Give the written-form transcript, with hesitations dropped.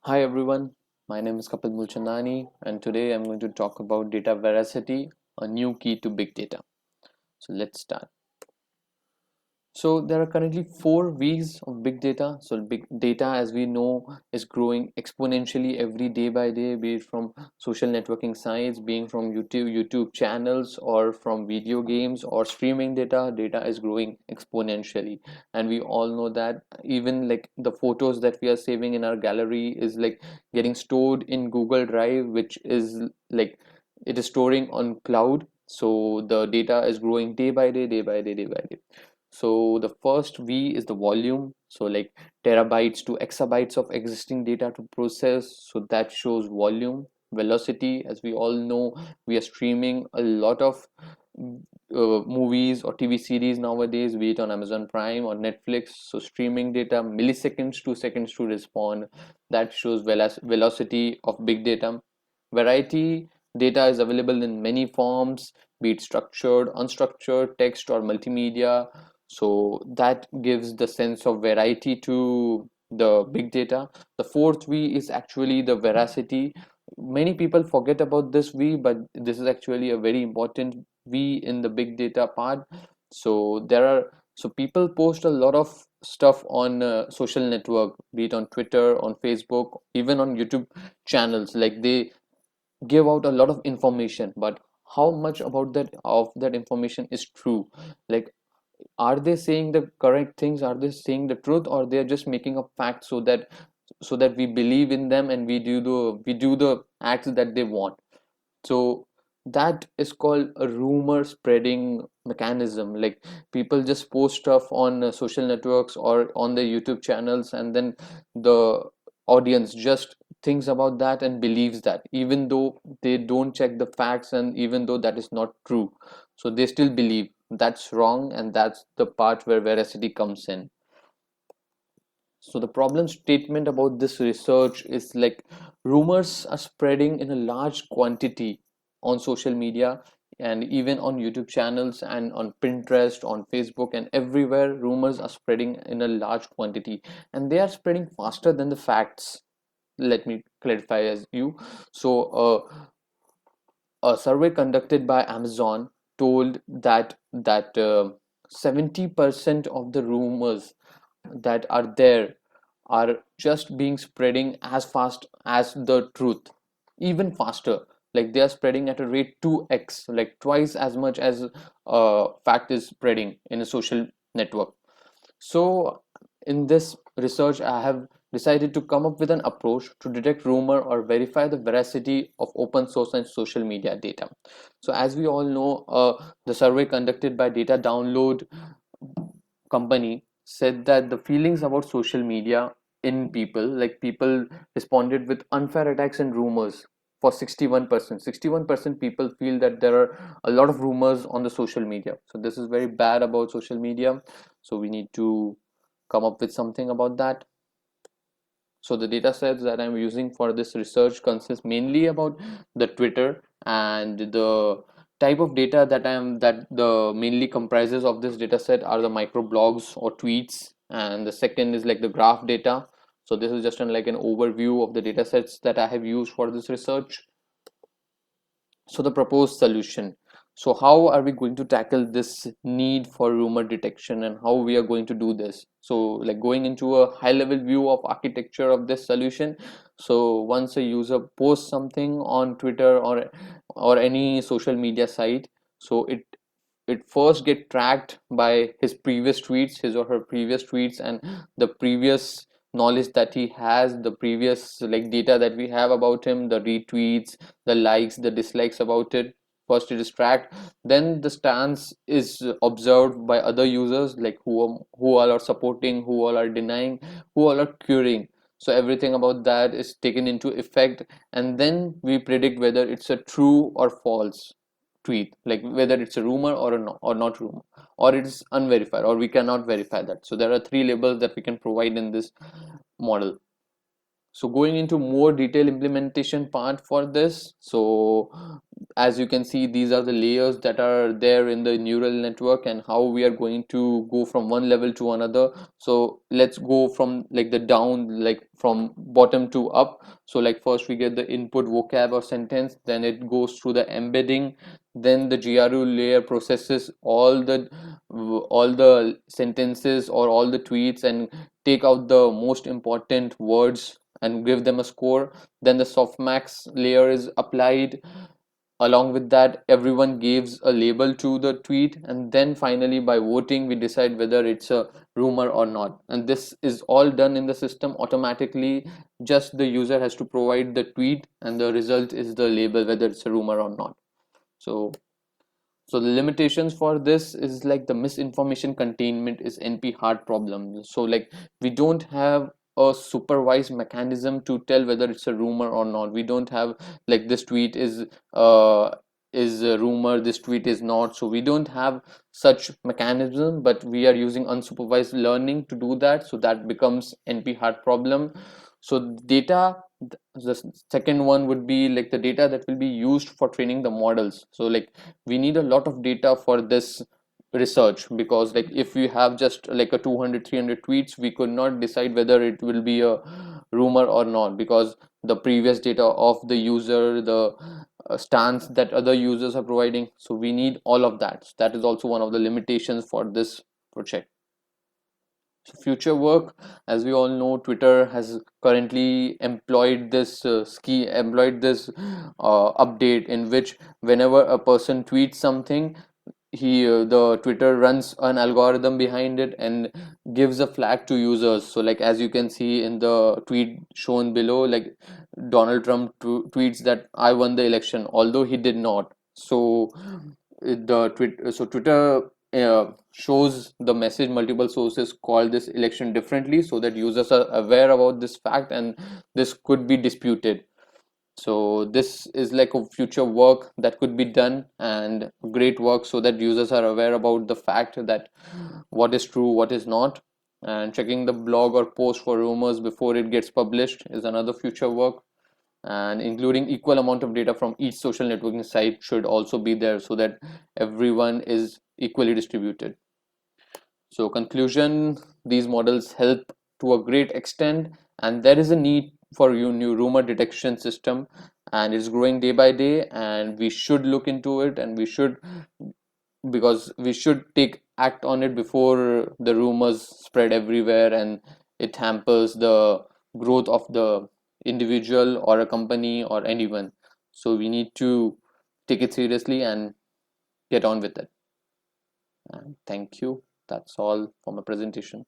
Hi everyone, my name is Kapil Mulchandani and today I'm going to talk about data veracity, a new key to big data. So let's start. So there are currently four V's of big data. So big data, as we know, is growing exponentially every day by day, be it from social networking sites, being from YouTube channels, or from video games or streaming data. Data is growing exponentially, and we all know that even like the photos that we are saving in our gallery is like getting stored in Google Drive, which is like it is storing on cloud. So the data is growing day by day, day by day, day by day. So the first V is the volume. So like terabytes to exabytes of existing data to process. So that shows volume. Velocity, as we all know, we are streaming a lot of movies or TV series nowadays, be it on Amazon Prime or Netflix. So streaming data, milliseconds to seconds to respond. That shows velocity of big data. Variety, data is available in many forms, be it structured, unstructured, text, or multimedia. So that gives the sense of variety to the big data. The fourth V is actually the veracity. Many people forget about this V, but this is actually a very important V in the big data part. So people post a lot of stuff on social network, be it on Twitter, on Facebook, even on YouTube channels. Like they give out a lot of information, but how much about that information is true? Like, are they saying the correct things? Are they saying the truth, or they're just making up facts so that we believe in them and we do the acts that they want? So that is called a rumor spreading mechanism. Like people just post stuff on social networks or on their YouTube channels, and then the audience just thinks about that and believes that, even though they don't check the facts and even though that is not true. So they still believe. That's wrong, and that's the part where veracity comes in. So the problem statement about this research is like rumors are spreading in a large quantity on social media and even on YouTube channels and on Pinterest, on Facebook, and everywhere. Rumors are spreading in a large quantity, and they are spreading faster than the facts. Let me clarify as you. So a survey conducted by Amazon told that 70% of the rumors that are there are just being spreading as fast as the truth, even faster. Like they are spreading at a rate 2x, like twice as much as fact is spreading in a social network. So in this research, I have decided to come up with an approach to detect rumor or verify the veracity of open source and social media data. So as we all know, the survey conducted by Data Download company said that the feelings about social media in people, like people responded with unfair attacks and rumors for 61%. 61% people feel that there are a lot of rumors on the social media. So this is very bad about social media. So we need to come up with something about that. So the data sets that I'm using for this research consists mainly about the Twitter, and the type of data that the mainly comprises of this data set are the microblogs or tweets, and the second is like the graph data. So this is just like an overview of the data sets that I have used for this research. So the proposed solution. So how are we going to tackle this need for rumor detection, and how we are going to do this? So like going into a high level view of architecture of this solution. So once a user posts something on Twitter or any social media site, so it first get tracked by his previous tweets, his or her previous tweets, and the previous knowledge that he has, the previous like data that we have about him, the retweets, the likes, the dislikes about it. First it is tracked, then the stance is observed by other users, like who all are supporting, who all are denying, who all are curing. So everything about that is taken into effect, and then we predict whether it's a true or false tweet, like whether it's a rumor or not rumor, or it's unverified, or we cannot verify that. So there are three labels that we can provide in this model. So going into more detailed implementation part for this, so as you can see, these are the layers that are there in the neural network and how we are going to go from one level to another. So let's go from like the down, like from bottom to up. So like first we get the input vocab or sentence, then it goes through the embedding, then the GRU layer processes all the sentences or all the tweets and take out the most important words and give them a score. Then the softmax layer is applied. Along with that, everyone gives a label to the tweet, and then finally by voting we decide whether it's a rumor or not. And this is all done in the system automatically. Just the user has to provide the tweet and the result is the label whether it's a rumor or not. So the limitations for this is like the misinformation containment is NP hard problem. So like we don't have a supervised mechanism to tell whether it's a rumor or not. We don't have like this tweet uh is a rumor, this tweet is not. So we don't have such mechanism, but we are using unsupervised learning to do that. So that becomes NP hard problem. So data, the second one would be like the data that will be used for training the models. So like we need a lot of data for this research, because like if we have just like a 200-300 tweets, we could not decide whether it will be a rumor or not, because the previous data of the user, the stance that other users are providing. So we need all of that. So that is also one of the limitations for this project. So future work, as we all know, Twitter has currently employed this update in which whenever a person tweets something, the Twitter runs an algorithm behind it and gives a flag to users. So like as you can see in the tweet shown below, like Donald Trump tweets that I won the election, although he did not. So Twitter shows the message multiple sources call this election differently, so that users are aware about this fact and this could be disputed. So this is like a future work that could be done, and great work, so that users are aware about the fact that what is true, what is not. And checking the blog or post for rumors before it gets published is another future work. And including equal amount of data from each social networking site should also be there, so that everyone is equally distributed. So conclusion, these models help to a great extent, and there is a need for new rumor detection system, and it's growing day by day, and we should look into it, and we should, because we should take act on it before the rumors spread everywhere and it hampers the growth of the individual or a company or anyone. So we need to take it seriously and get on with it. And thank you. That's all for my presentation.